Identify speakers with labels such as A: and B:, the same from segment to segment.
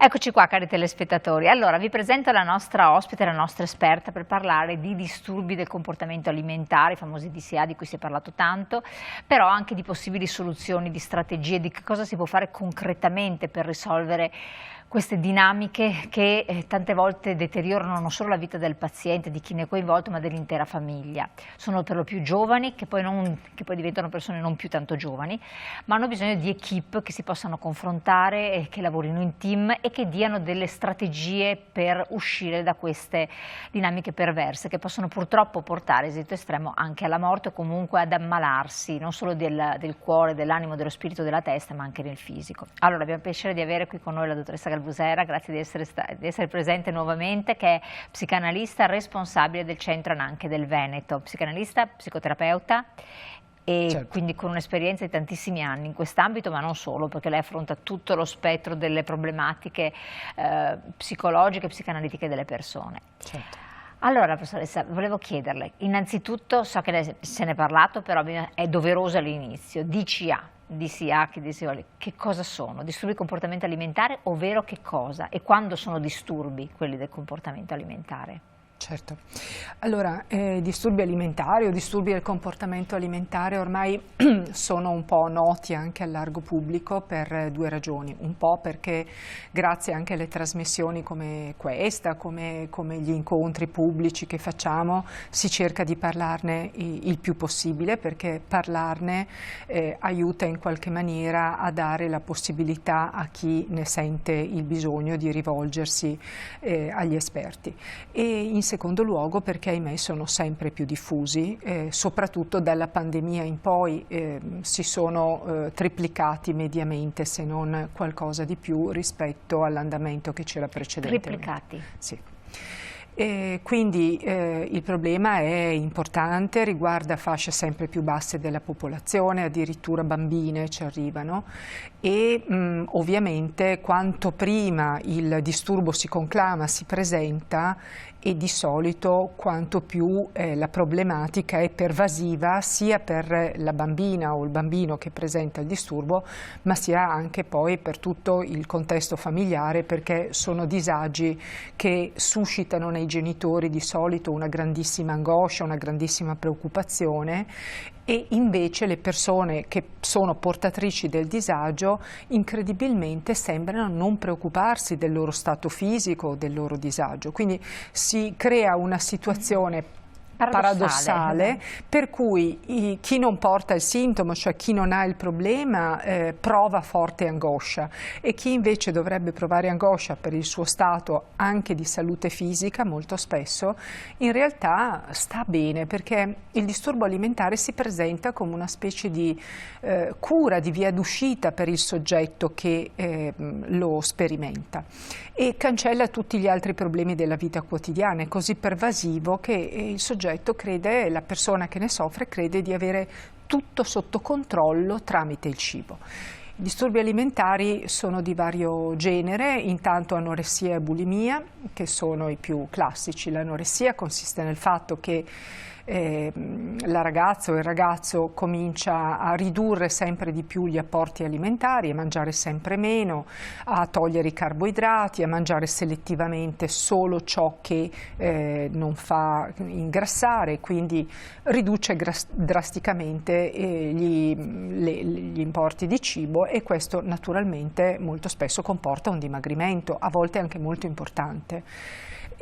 A: Eccoci qua, cari telespettatori. Allora, vi presento la nostra ospite, la nostra esperta per parlare di disturbi del comportamento alimentare, i famosi DCA di cui si è parlato tanto, però anche di possibili soluzioni, di strategie, di che cosa si può fare concretamente per risolvere queste dinamiche che tante volte deteriorano non solo la vita del paziente, di chi ne è coinvolto, ma dell'intera famiglia. Sono per lo più giovani, che poi diventano persone non più tanto giovani, ma hanno bisogno di equip che si possano confrontare, che lavorino in team e che diano delle strategie per uscire da queste dinamiche perverse che possono purtroppo portare, esito estremo, anche alla morte o comunque ad ammalarsi, non solo del cuore, dell'animo, dello spirito, della testa, ma anche del fisico. Allora abbiamo il piacere di avere qui con noi la dottoressa Galbusera, grazie di essere presente nuovamente, che è psicanalista responsabile del Centro Ananche del Veneto, psicanalista, psicoterapeuta e
B: certo.
A: Quindi con un'esperienza di tantissimi anni in quest'ambito, ma non solo, perché lei affronta tutto lo spettro delle problematiche psicologiche e psicanalitiche delle persone.
B: Certo.
A: Allora, professoressa, volevo chiederle, innanzitutto so che lei se ne è parlato, però è doveroso all'inizio, DCA, che cosa sono? Disturbi di comportamento alimentare, ovvero che cosa? E quando sono disturbi quelli del comportamento alimentare?
B: Certo. Allora, disturbi alimentari o disturbi del comportamento alimentare ormai sono un po' noti anche al largo pubblico per due ragioni. Un po' perché grazie anche alle trasmissioni come questa, come gli incontri pubblici che facciamo, si cerca di parlarne il più possibile, perché parlarne aiuta in qualche maniera a dare la possibilità a chi ne sente il bisogno di rivolgersi agli esperti. E in secondo luogo perché ahimè sono sempre più diffusi, soprattutto dalla pandemia in poi si sono triplicati mediamente, se non qualcosa di più rispetto all'andamento che c'era precedentemente.
A: Triplicati?
B: Sì. Quindi il problema è importante, riguarda fasce sempre più basse della popolazione, addirittura bambine ci arrivano e ovviamente quanto prima il disturbo si conclama, si presenta, e di solito quanto più la problematica è pervasiva sia per la bambina o il bambino che presenta il disturbo, ma sia anche poi per tutto il contesto familiare, perché sono disagi che suscitano nei genitori di solito una grandissima angoscia, una grandissima preoccupazione, e invece le persone che sono portatrici del disagio incredibilmente sembrano non preoccuparsi del loro stato fisico o del loro disagio. Quindi si crea una situazione paradossale per cui chi non porta il sintomo, cioè chi non ha il problema, prova forte angoscia, e chi invece dovrebbe provare angoscia per il suo stato anche di salute fisica molto spesso in realtà sta bene, perché il disturbo alimentare si presenta come una specie di cura, di via d'uscita per il soggetto che lo sperimenta, e cancella tutti gli altri problemi della vita quotidiana. È così pervasivo che il soggetto crede, la persona che ne soffre crede di avere tutto sotto controllo tramite il cibo. I disturbi alimentari sono di vario genere, intanto anoressia e bulimia, che sono i più classici. L'anoressia consiste nel fatto che la ragazza o il ragazzo comincia a ridurre sempre di più gli apporti alimentari, a mangiare sempre meno, a togliere i carboidrati, a mangiare selettivamente solo ciò che non fa ingrassare, quindi riduce drasticamente gli importi di cibo, e questo naturalmente molto spesso comporta un dimagrimento, a volte anche molto importante.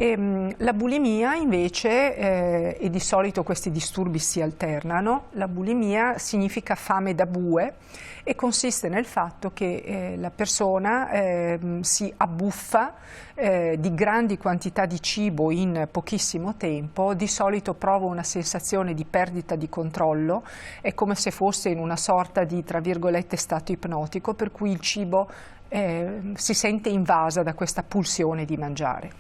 B: La bulimia invece, e di solito questi disturbi si alternano, la bulimia significa fame da bue e consiste nel fatto che la persona si abbuffa di grandi quantità di cibo in pochissimo tempo, di solito prova una sensazione di perdita di controllo, è come se fosse in una sorta di, tra virgolette, stato ipnotico, per cui il cibo si sente invasa da questa pulsione di mangiare.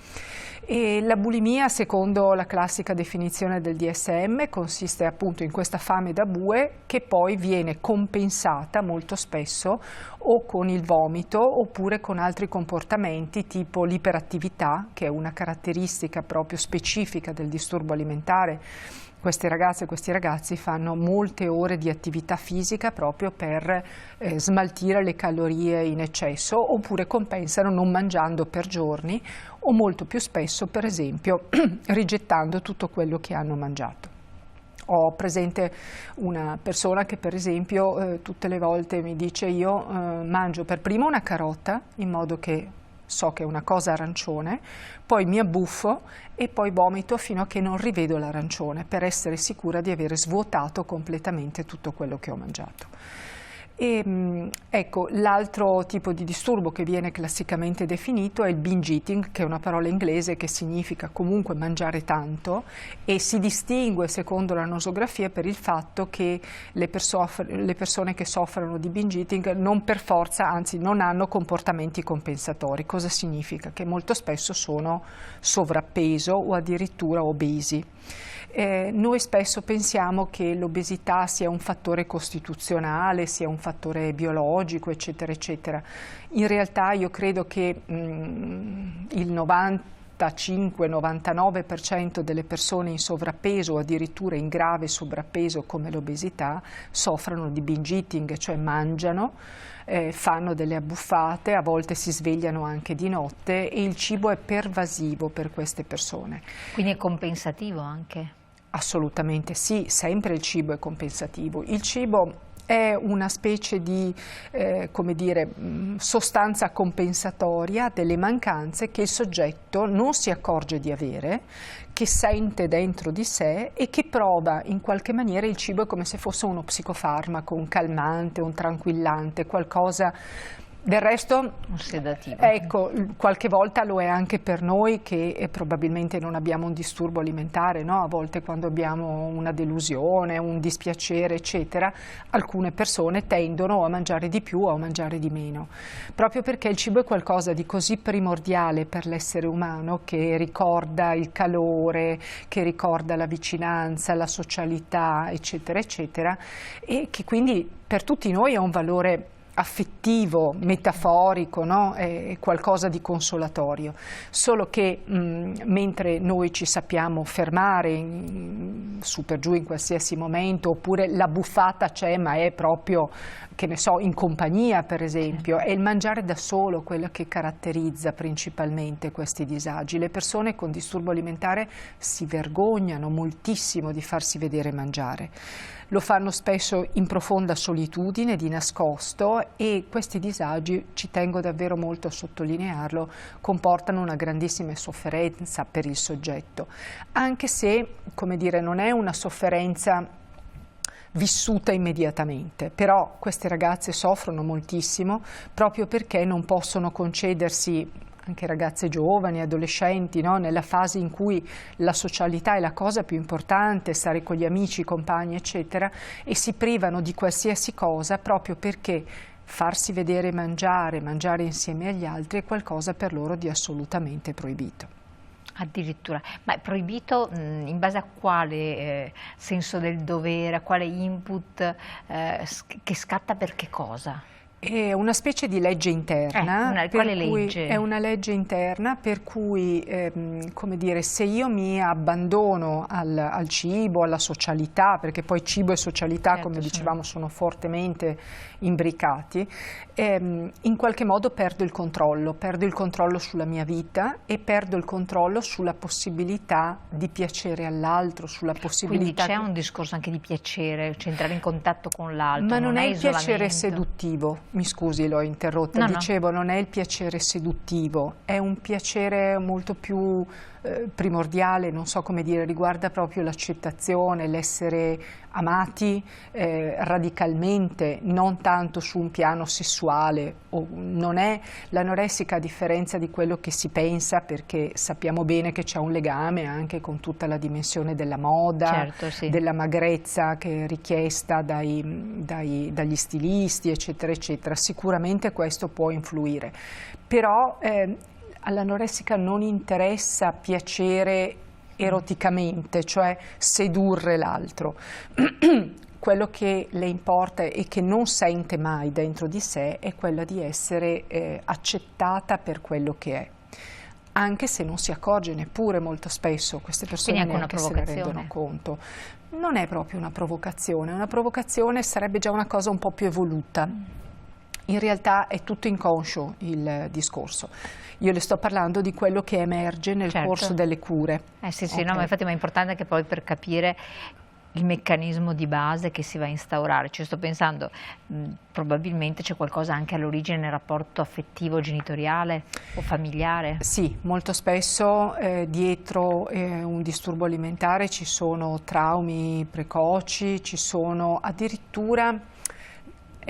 B: E la bulimia, secondo la classica definizione del DSM, consiste appunto in questa fame da bue che poi viene compensata molto spesso o con il vomito oppure con altri comportamenti tipo l'iperattività, che è una caratteristica proprio specifica del disturbo alimentare, queste ragazze e questi ragazzi fanno molte ore di attività fisica proprio per smaltire le calorie in eccesso, oppure compensano non mangiando per giorni o molto più spesso, per esempio, rigettando tutto quello che hanno mangiato. Ho presente una persona che per esempio tutte le volte mi dice: io mangio per primo una carota in modo che so che è una cosa arancione, poi mi abbuffo e poi vomito fino a che non rivedo l'arancione, per essere sicura di aver svuotato completamente tutto quello che ho mangiato. E, ecco, l'altro tipo di disturbo che viene classicamente definito è il binge eating, che è una parola inglese che significa comunque mangiare tanto, e si distingue secondo la nosografia per il fatto che le persone che soffrono di binge eating non per forza, anzi non hanno comportamenti compensatori. Cosa significa? Che molto spesso sono sovrappeso o addirittura obesi. Noi spesso pensiamo che l'obesità sia un fattore costituzionale, sia un fattore biologico, eccetera, eccetera. In realtà io credo che il 95-99% delle persone in sovrappeso o addirittura in grave sovrappeso come l'obesità soffrono di binge eating, cioè mangiano, fanno delle abbuffate, a volte si svegliano anche di notte e il cibo è pervasivo per queste persone.
A: Quindi è compensativo anche?
B: Assolutamente sì, sempre il cibo è compensativo. Il cibo è una specie di come dire, sostanza compensatoria delle mancanze che il soggetto non si accorge di avere, che sente dentro di sé e che prova in qualche maniera. Il cibo è come se fosse uno psicofarmaco, un calmante, un tranquillante, qualcosa. Del resto,
A: un sedativo.
B: Ecco, qualche volta lo è anche per noi che probabilmente non abbiamo un disturbo alimentare, no? A volte quando abbiamo una delusione, un dispiacere, eccetera, alcune persone tendono a mangiare di più o a mangiare di meno, proprio perché il cibo è qualcosa di così primordiale per l'essere umano, che ricorda il calore, che ricorda la vicinanza, la socialità, eccetera, eccetera, e che quindi per tutti noi ha un valore affettivo, metaforico, no? È qualcosa di consolatorio, solo che mentre noi ci sappiamo fermare su per giù in qualsiasi momento, oppure la buffata c'è ma è proprio, che ne so, in compagnia per esempio, è il mangiare da solo quello che caratterizza principalmente questi disagi. Le persone con disturbo alimentare si vergognano moltissimo di farsi vedere mangiare. Lo fanno spesso in profonda solitudine, di nascosto, e questi disagi, ci tengo davvero molto a sottolinearlo, comportano una grandissima sofferenza per il soggetto, anche se, come dire, non è una sofferenza vissuta immediatamente, però queste ragazze soffrono moltissimo proprio perché non possono concedersi, anche ragazze giovani, adolescenti, no? Nella fase in cui la socialità è la cosa più importante, stare con gli amici, i compagni, eccetera, e si privano di qualsiasi cosa proprio perché farsi vedere mangiare, mangiare insieme agli altri è qualcosa per loro di assolutamente proibito.
A: Addirittura, ma è proibito in base a quale senso del dovere, a quale input che scatta per che cosa?
B: È una specie di legge interna,
A: quale legge?
B: È una legge interna per cui, come dire, se io mi abbandono al cibo, alla socialità, perché poi cibo e socialità, certo, come dicevamo, sono fortemente imbricati, in qualche modo perdo il controllo sulla mia vita e perdo il controllo sulla possibilità di piacere all'altro, sulla possibilità.
A: Quindi c'è un discorso anche di piacere, cioè entrare in contatto con l'altro.
B: Ma non è il
A: isolamento.
B: Piacere seduttivo. Mi scusi, l'ho interrotta. Dicevo, non è il piacere seduttivo, è un piacere molto più primordiale, non so come dire, riguarda proprio l'accettazione, l'essere amati radicalmente, non tanto su un piano sessuale. Non è l'anoressica, a differenza di quello che si pensa, perché sappiamo bene che c'è un legame anche con tutta la dimensione della moda, certo, sì, della magrezza che è richiesta dagli stilisti, eccetera, eccetera. Sicuramente questo può influire, però all'anoressica non interessa piacere eroticamente, cioè sedurre l'altro. Quello che le importa e che non sente mai dentro di sé è quella di essere accettata per quello che è. anche se non si accorge neppure molto spesso, queste persone neanche se ne rendono conto. Non è proprio una provocazione sarebbe già una cosa un po' più evoluta. In realtà è tutto inconscio il discorso. Io le sto parlando di quello che emerge nel corso delle cure.
A: Sì, okay. No, ma infatti è importante anche poi per capire il meccanismo di base che si va a instaurare. Ci sto pensando, probabilmente c'è qualcosa anche all'origine nel rapporto affettivo genitoriale o familiare? Sì,
B: molto spesso dietro un disturbo alimentare ci sono traumi precoci, ci sono addirittura...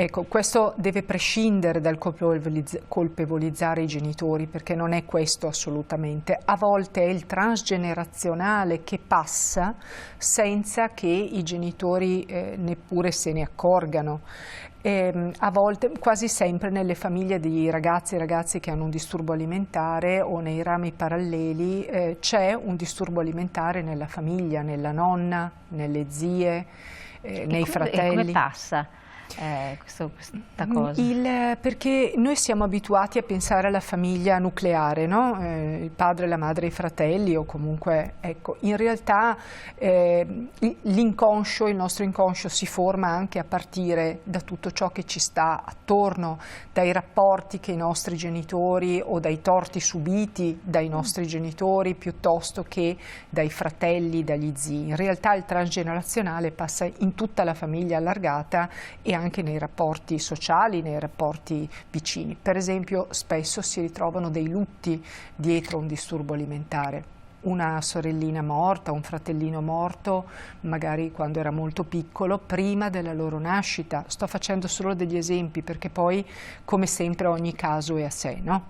B: Ecco, questo deve prescindere dal colpevolizzare i genitori, perché non è questo assolutamente. A volte è il transgenerazionale che passa senza che i genitori neppure se ne accorgano. A volte, quasi sempre nelle famiglie di ragazzi e ragazze che hanno un disturbo alimentare o nei rami paralleli c'è un disturbo alimentare nella famiglia, nella nonna, nelle zie, nei fratelli.
A: E come passa? Questa cosa?
B: Perché noi siamo abituati a pensare alla famiglia nucleare, no? Il padre, la madre, i fratelli, o comunque, ecco, in realtà l'inconscio, il nostro inconscio si forma anche a partire da tutto ciò che ci sta attorno, dai rapporti che i nostri genitori o dai torti subiti dai nostri genitori piuttosto che dai fratelli, dagli zii. In realtà il transgenerazionale passa in tutta la famiglia allargata e anche nei rapporti sociali, nei rapporti vicini. Per esempio, spesso si ritrovano dei lutti dietro un disturbo alimentare. Una sorellina morta, un fratellino morto, magari quando era molto piccolo, prima della loro nascita. Sto facendo solo degli esempi perché poi, come sempre, ogni caso è a sé, no?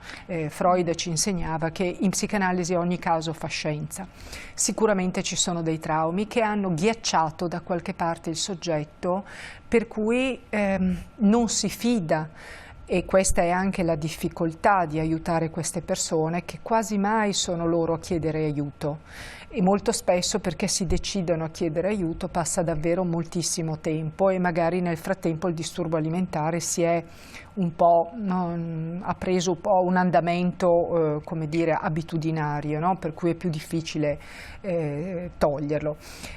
B: Freud ci insegnava che in psicanalisi ogni caso fa scienza. Sicuramente ci sono dei traumi che hanno ghiacciato da qualche parte il soggetto, per cui non si fida. E questa è anche la difficoltà di aiutare queste persone, che quasi mai sono loro a chiedere aiuto, e molto spesso, perché si decidono a chiedere aiuto, passa davvero moltissimo tempo e magari nel frattempo il disturbo alimentare si è un po', ha preso un po' un andamento, come dire, abitudinario, no? Per cui è più difficile toglierlo.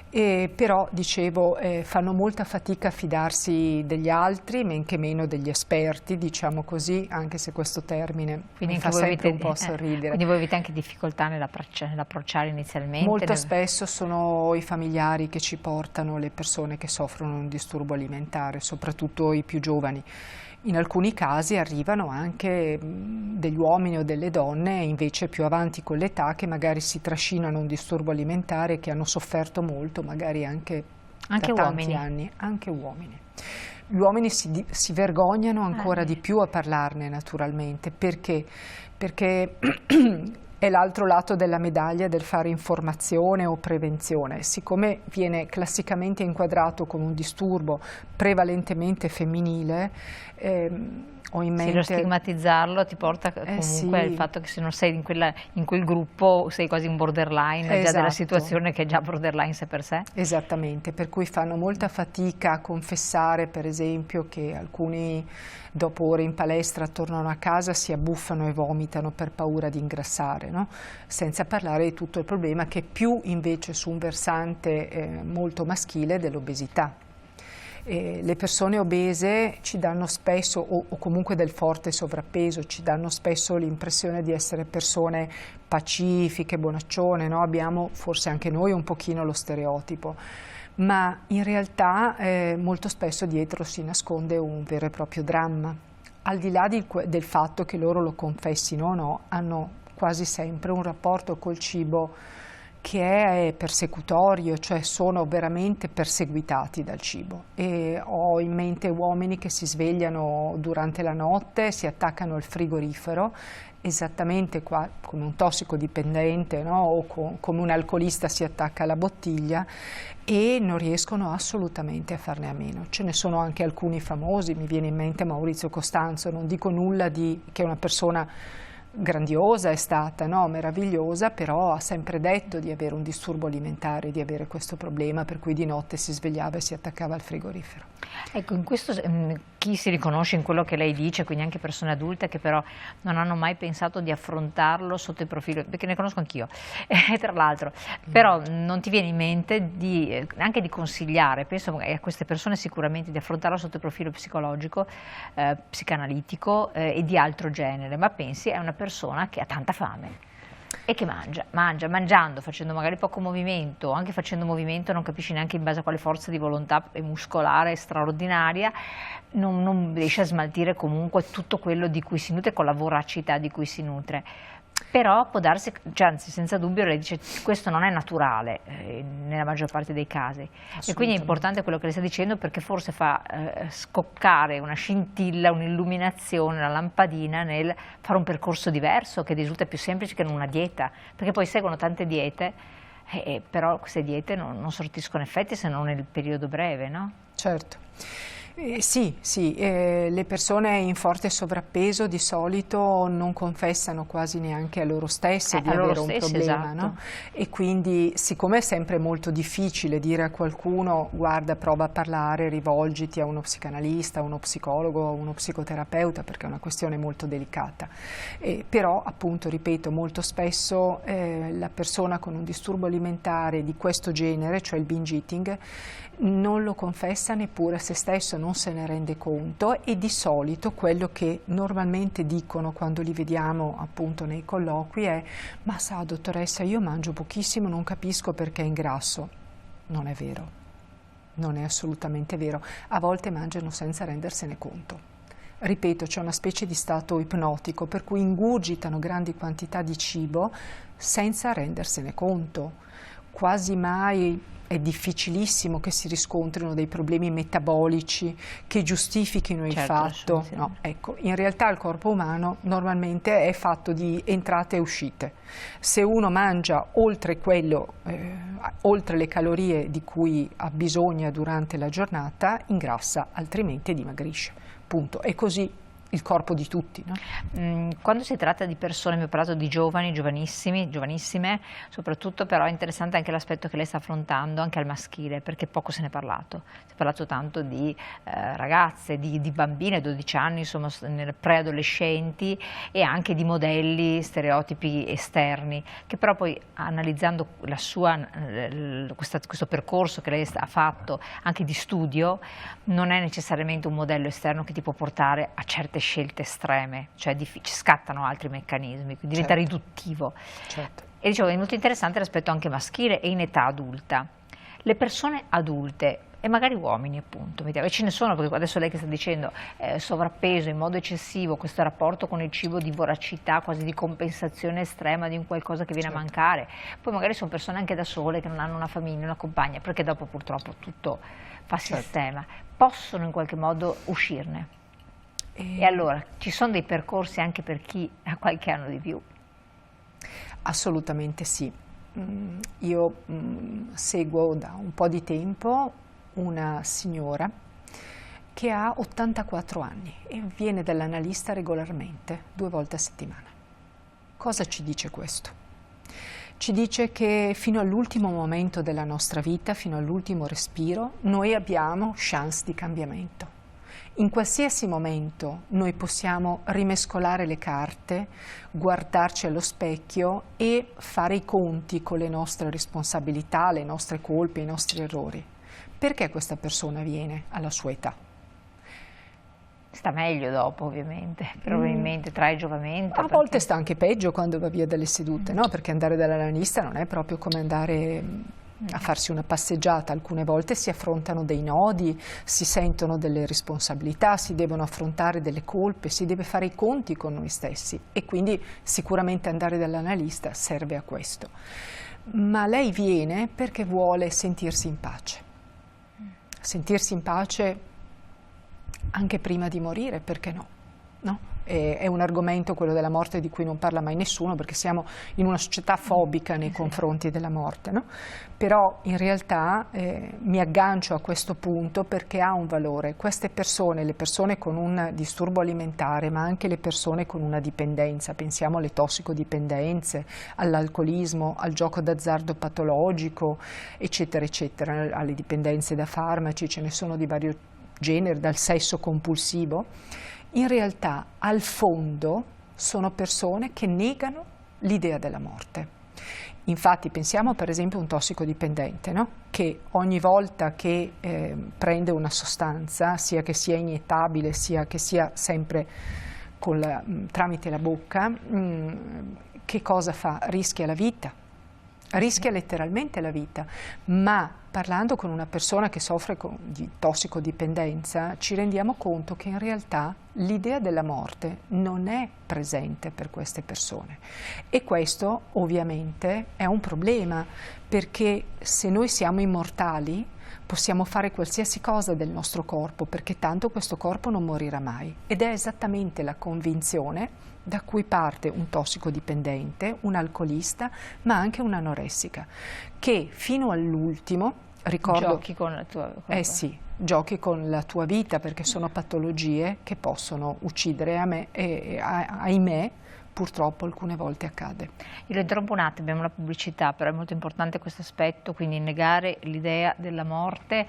B: Però, dicevo, fanno molta fatica a fidarsi degli altri, men che meno degli esperti, diciamo così, anche se questo termine mi fa sempre un po' sorridere.
A: Quindi voi avete anche difficoltà nell'approcciare inizialmente?
B: Molto spesso sono i familiari che ci portano le persone che soffrono un disturbo alimentare, soprattutto i più giovani. In alcuni casi arrivano anche degli uomini o delle donne invece più avanti con l'età, che magari si trascinano un disturbo alimentare, che hanno sofferto molto, magari anche da tanti anni. Anche uomini. Gli uomini si vergognano ancora di più a parlarne, naturalmente. Perché? Perché è l'altro lato della medaglia del fare informazione o prevenzione. Siccome viene classicamente inquadrato come un disturbo prevalentemente femminile, ho in mente...
A: Lo stigmatizzarlo ti porta comunque al fatto che se non sei in quel gruppo sei quasi un borderline, già della situazione che è già borderline sé per sé.
B: Esattamente, per cui fanno molta fatica a confessare, per esempio, che alcuni dopo ore in palestra tornano a casa, si abbuffano e vomitano per paura di ingrassare, no? Senza parlare di tutto il problema che è più invece su un versante molto maschile dell'obesità. Le persone obese ci danno spesso, o comunque del forte sovrappeso, ci danno spesso l'impressione di essere persone pacifiche, bonaccione, no? Abbiamo forse anche noi un pochino lo stereotipo, ma in realtà molto spesso dietro si nasconde un vero e proprio dramma. Al di là del fatto che loro lo confessino o no, hanno quasi sempre un rapporto col cibo che è persecutorio, cioè sono veramente perseguitati dal cibo. E ho in mente uomini che si svegliano durante la notte, si attaccano al frigorifero, esattamente come un tossicodipendente, no? O come un alcolista si attacca alla bottiglia, e non riescono assolutamente a farne a meno. Ce ne sono anche alcuni famosi, mi viene in mente Maurizio Costanzo, non dico nulla che è una persona grandiosa, è stata, no? Meravigliosa, però ha sempre detto di avere un disturbo alimentare, di avere questo problema, per cui di notte si svegliava e si attaccava al frigorifero.
A: Ecco, chi si riconosce in quello che lei dice, quindi anche persone adulte che però non hanno mai pensato di affrontarlo sotto il profilo, perché ne conosco anch'io, tra l'altro, però non ti viene in mente anche di consigliare, penso a queste persone sicuramente, di affrontarlo sotto il profilo psicologico, psicanalitico e di altro genere, ma pensi è una persona che ha tanta fame e che mangiando, facendo magari poco movimento, anche facendo movimento non capisci neanche in base a quale forza di volontà e muscolare straordinaria, non riesce a smaltire comunque tutto quello di cui si nutre, con la voracità di cui si nutre. Però può darsi, cioè, anzi senza dubbio lei dice questo non è naturale nella maggior parte dei casi, e quindi è importante quello che lei sta dicendo, perché forse fa scoccare una scintilla, un'illuminazione, una lampadina nel fare un percorso diverso che risulta più semplice che in una dieta, perché poi seguono tante diete, però queste diete non sortiscono effetti se non nel periodo breve, no?
B: Certo. Sì, le persone in forte sovrappeso di solito non confessano quasi neanche a loro stesse di avere un problema,
A: esatto.
B: no? E quindi, siccome è sempre molto difficile dire a qualcuno guarda, prova a parlare, rivolgiti a uno psicanalista, a uno psicologo, a uno psicoterapeuta, perché è una questione molto delicata, però appunto, ripeto, molto spesso la persona con un disturbo alimentare di questo genere, cioè il binge eating, non lo confessa neppure a se stesso, non se ne rende conto, e di solito quello che normalmente dicono quando li vediamo appunto nei colloqui è: ma sa dottoressa, io mangio pochissimo, non capisco perché ingrasso. Non è vero, non è assolutamente vero, a volte mangiano senza rendersene conto. Ripeto, c'è una specie di stato ipnotico per cui ingurgitano grandi quantità di cibo senza rendersene conto. Quasi mai è difficilissimo che si riscontrino dei problemi metabolici che giustifichino il fatto. No, ecco, in realtà il corpo umano normalmente è fatto di entrate e uscite. Se uno mangia oltre quello, oltre le calorie di cui ha bisogno durante la giornata, ingrassa, altrimenti dimagrisce. Punto. E così il corpo di tutti, no?
A: Quando si tratta di persone, mi ho parlato di giovani, giovanissimi, giovanissime, soprattutto, però è interessante anche l'aspetto che lei sta affrontando anche al maschile, perché poco se ne è parlato. Si è parlato tanto di ragazze, di bambine, 12 anni, insomma, preadolescenti, e anche di modelli, stereotipi esterni, che però poi, analizzando questo percorso che lei ha fatto anche di studio, non è necessariamente un modello esterno che ti può portare a certe scelte estreme, cioè scattano altri meccanismi, quindi diventa riduttivo.
B: Certo.
A: E dicevo, è molto interessante l'aspetto anche maschile e in età adulta. Le persone adulte, e magari uomini appunto, e ce ne sono, perché adesso lei che sta dicendo sovrappeso in modo eccessivo, questo rapporto con il cibo di voracità, quasi di compensazione estrema di un qualcosa che viene a mancare, poi magari sono persone anche da sole che non hanno una famiglia, una compagna, perché dopo purtroppo tutto fa sistema, possono in qualche modo uscirne. E allora ci sono dei percorsi anche per chi ha qualche anno di più?
B: Assolutamente sì. Io seguo da un po' di tempo una signora che ha 84 anni e viene dall'analista regolarmente, 2 volte a settimana. Cosa ci dice questo? Ci dice che fino all'ultimo momento della nostra vita, fino all'ultimo respiro, noi abbiamo chance di cambiamento. In qualsiasi momento noi possiamo rimescolare le carte, guardarci allo specchio e fare i conti con le nostre responsabilità, le nostre colpe, i nostri errori. Perché questa persona viene alla sua età?
A: Sta meglio dopo, ovviamente, probabilmente trae giovamento.
B: A volte sta anche peggio quando va via dalle sedute, no? Perché andare dall'analista non è proprio come andare a farsi una passeggiata. Alcune volte si affrontano dei nodi, si sentono delle responsabilità, si devono affrontare delle colpe, si deve fare i conti con noi stessi, e quindi sicuramente andare dall'analista serve a questo. Ma lei viene perché vuole sentirsi in pace. Sentirsi in pace anche prima di morire, perché no? No? È un argomento, quello della morte, di cui non parla mai nessuno, perché siamo in una società fobica nei confronti della morte, no? Però in realtà mi aggancio a questo punto perché ha un valore. Queste persone, le persone con un disturbo alimentare, ma anche le persone con una dipendenza, pensiamo alle tossicodipendenze, all'alcolismo, al gioco d'azzardo patologico, eccetera, eccetera, alle dipendenze da farmaci, ce ne sono di vario genere, dal sesso compulsivo, in realtà al fondo sono persone che negano l'idea della morte. Infatti pensiamo per esempio a un tossicodipendente, no? Che ogni volta che prende una sostanza, sia che sia iniettabile, sia che sia sempre tramite la bocca, che cosa fa? Rischia la vita. Rischia letteralmente la vita, ma parlando con una persona che soffre di tossicodipendenza ci rendiamo conto che in realtà l'idea della morte non è presente per queste persone e questo ovviamente è un problema, perché se noi siamo immortali possiamo fare qualsiasi cosa del nostro corpo, perché tanto questo corpo non morirà mai, ed è esattamente la convinzione da cui parte un tossicodipendente, un alcolista, ma anche un'anoressica, che fino all'ultimo, ricordo...
A: Giochi con la tua...
B: sì, giochi con la tua vita, perché sono patologie che possono uccidere e ahimè, purtroppo alcune volte accade.
A: Io lo interrompo un attimo, abbiamo la pubblicità, però è molto importante questo aspetto, quindi negare l'idea della morte,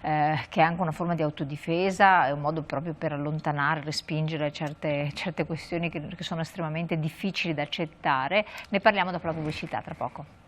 A: che è anche una forma di autodifesa, è un modo proprio per allontanare, respingere certe questioni che sono estremamente difficili da accettare. Ne parliamo dopo la pubblicità, tra poco.